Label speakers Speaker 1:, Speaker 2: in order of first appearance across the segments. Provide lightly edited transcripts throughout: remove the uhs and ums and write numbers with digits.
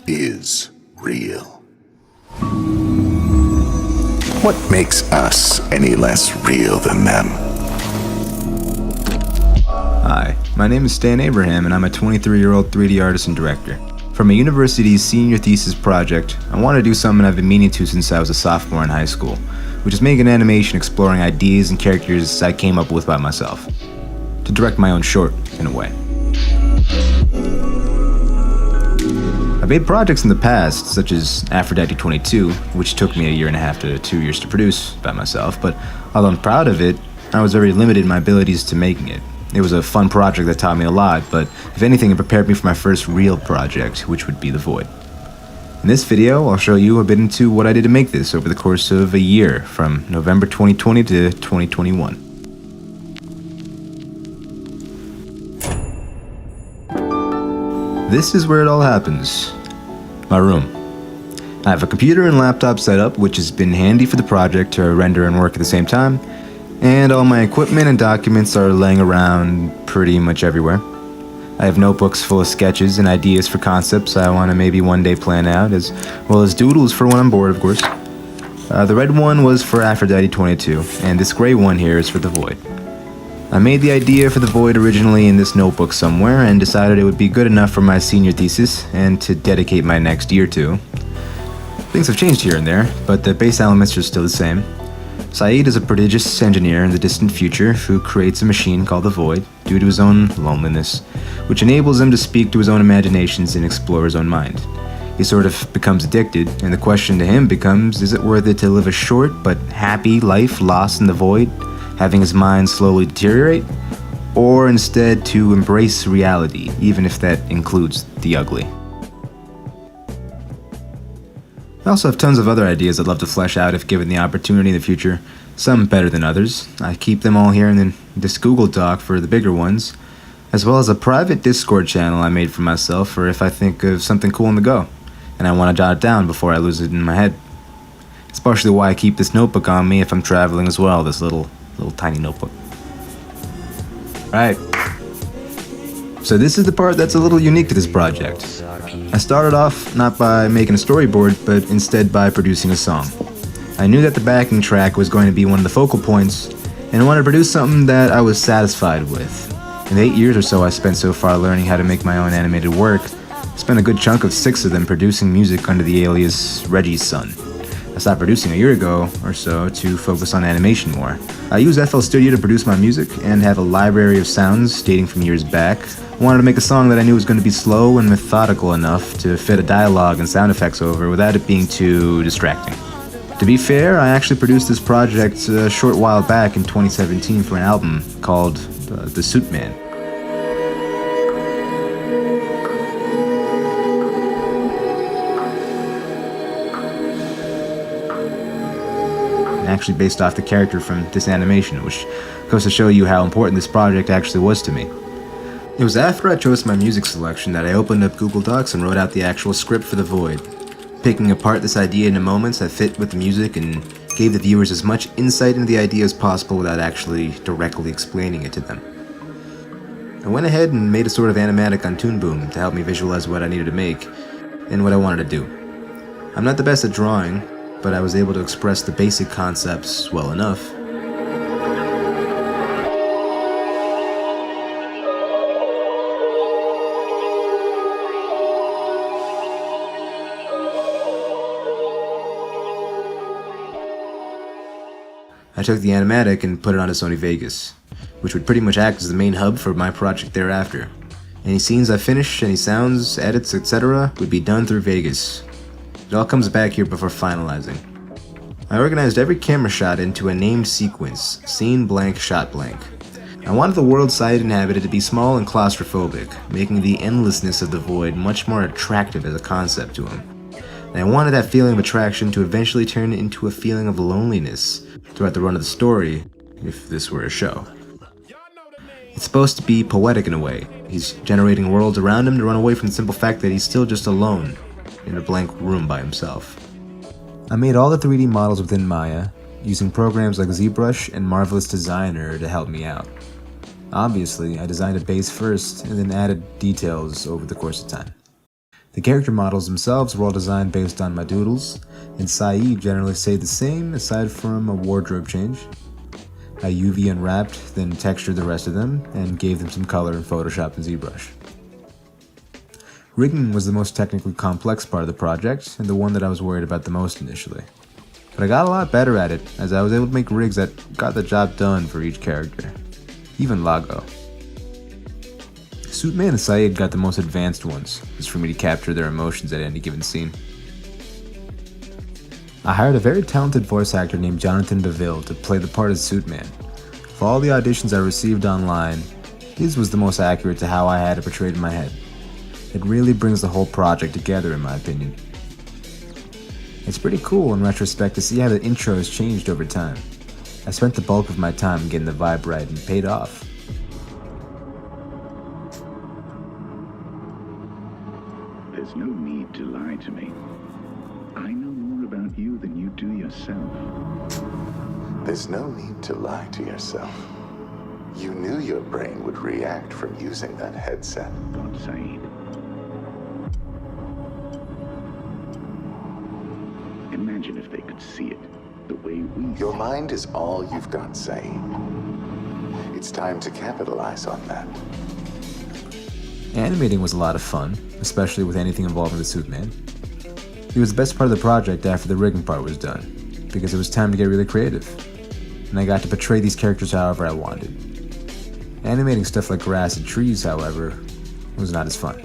Speaker 1: is real? What makes us any less real than them?
Speaker 2: Hi, my name is Stan Abraham and I'm a 23-year-old 3D artist and director. For my university's senior thesis project, I wanted to do something I've been meaning to since I was a sophomore in high school, which is make an animation exploring ideas and characters I came up with by myself. To direct my own short, in a way. I've made projects in the past, such as Aphrodite 22, which took me 1.5 to 2 years to produce by myself, but although I'm proud of it, I was very limited in my abilities to making it. It was a fun project that taught me a lot, but if anything, it prepared me for my first real project, which would be The Void. In this video, I'll show you a bit into what I did to make this over the course of a year, from November 2020 to 2021. This is where it all happens. My room. I have a computer and laptop set up, which has been handy for the project to render and work at the same time, and all my equipment and documents are laying around pretty much everywhere. I have notebooks full of sketches and ideas for concepts I want to maybe one day plan out, as well as doodles for when I'm bored, of course. The red one was for Aphrodite 22, and this gray one here is for The Void. I made the idea for The Void originally in this notebook somewhere and decided it would be good enough for my senior thesis and to dedicate my next year to. Things have changed here and there, but the base elements are still the same. Saeed is a prodigious engineer in the distant future who creates a machine called The Void due to his own loneliness, which enables him to speak to his own imaginations and explore his own mind. He sort of becomes addicted, and the question to him becomes, is it worth it to live a short but happy life lost in the void, having his mind slowly deteriorate, or instead to embrace reality, even if that includes the ugly? I also have tons of other ideas I'd love to flesh out if given the opportunity in the future, some better than others. I keep them all here in this Google Doc for the bigger ones, as well as a private Discord channel I made for myself for if I think of something cool on the go, and I want to jot it down before I lose it in my head. It's partially why I keep this notebook on me if I'm traveling as well, this little tiny notebook. Right. So this is the part that's a little unique to this project. I started off not by making a storyboard, but instead by producing a song. I knew that the backing track was going to be one of the focal points, and I wanted to produce something that I was satisfied with. In the 8 years or so I spent so far learning how to make my own animated work, I spent a good chunk of 6 of them producing music under the alias Reggie's Son. I stopped producing a year ago or so to focus on animation more. I use FL Studio to produce my music and have a library of sounds dating from years back. I wanted to make a song that I knew was going to be slow and methodical enough to fit a dialogue and sound effects over without it being too distracting. To be fair, I actually produced this project a short while back in 2017 for an album called The Suit Man. Actually based off the character from this animation, which goes to show you how important this project actually was to me. It was after I chose my music selection that I opened up Google Docs and wrote out the actual script for The Void, picking apart this idea into moments that fit with the music and gave the viewers as much insight into the idea as possible without actually directly explaining it to them. I went ahead and made a sort of animatic on Toon Boom to help me visualize what I needed to make and what I wanted to do. I'm not the best at drawing, but I was able to express the basic concepts well enough. I took the animatic and put it onto Sony Vegas, which would pretty much act as the main hub for my project thereafter. Any scenes I finish, any sounds, edits, etc. would be done through Vegas. It all comes back here before finalizing. I organized every camera shot into a named sequence, scene blank, shot blank. I wanted the world Saeed inhabited to be small and claustrophobic, making the endlessness of the void much more attractive as a concept to him. And I wanted that feeling of attraction to eventually turn into a feeling of loneliness throughout the run of the story, if this were a show. It's supposed to be poetic in a way. He's generating worlds around him to run away from the simple fact that he's still just alone in a blank room by himself. I made all the 3D models within Maya, using programs like ZBrush and Marvelous Designer to help me out. Obviously, I designed a base first and then added details over the course of time. The character models themselves were all designed based on my doodles, and Saeed generally stayed the same aside from a wardrobe change. I UV unwrapped, then textured the rest of them, and gave them some color in Photoshop and ZBrush. Rigging was the most technically complex part of the project, and the one that I was worried about the most initially. But I got a lot better at it, as I was able to make rigs that got the job done for each character. Even Lago. Suitman and Saeed got the most advanced ones, just for me to capture their emotions at any given scene. I hired a very talented voice actor named Jonathan Beville to play the part of Suitman. For all the auditions I received online, his was the most accurate to how I had it portrayed in my head. It really brings the whole project together in my opinion. It's pretty cool in retrospect to see how the intro has changed over time. I spent the bulk of my time getting the vibe right and paid off.
Speaker 3: There's no need to lie to me. I know more about you than you do yourself.
Speaker 1: There's no need to lie to yourself. You knew your brain would react from using that headset.
Speaker 3: God, Saeed. Imagine if they could see it the way we
Speaker 1: Your
Speaker 3: see
Speaker 1: mind is all you've got, Saeed. It's time to capitalize on that.
Speaker 2: Animating was a lot of fun, especially with anything involving the Suitman. It was the best part of the project after the rigging part was done, because it was time to get really creative, and I got to portray these characters however I wanted. Animating stuff like grass and trees, however, was not as fun.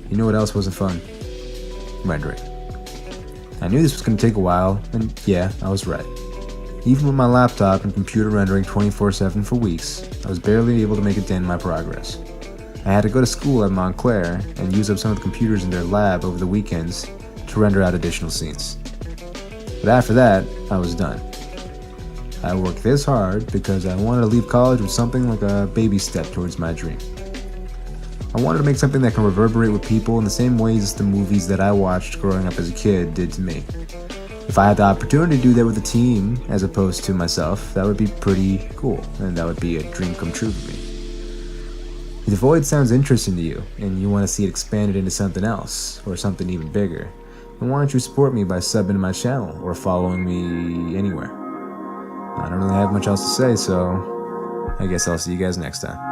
Speaker 2: You know what else wasn't fun? Rendering. I knew this was going to take a while, and yeah, I was right. Even with my laptop and computer rendering 24/7 for weeks, I was barely able to make a dent in my progress. I had to go to school at Montclair and use up some of the computers in their lab over the weekends to render out additional scenes. But after that, I was done. I worked this hard because I wanted to leave college with something like a baby step towards my dream. I wanted to make something that can reverberate with people in the same ways the movies that I watched growing up as a kid did to me. If I had the opportunity to do that with a team as opposed to myself, that would be pretty cool, and that would be a dream come true for me. If the Void sounds interesting to you, and you want to see it expanded into something else, or something even bigger, then why don't you support me by subbing to my channel, or following me anywhere. I don't really have much else to say, so I guess I'll see you guys next time.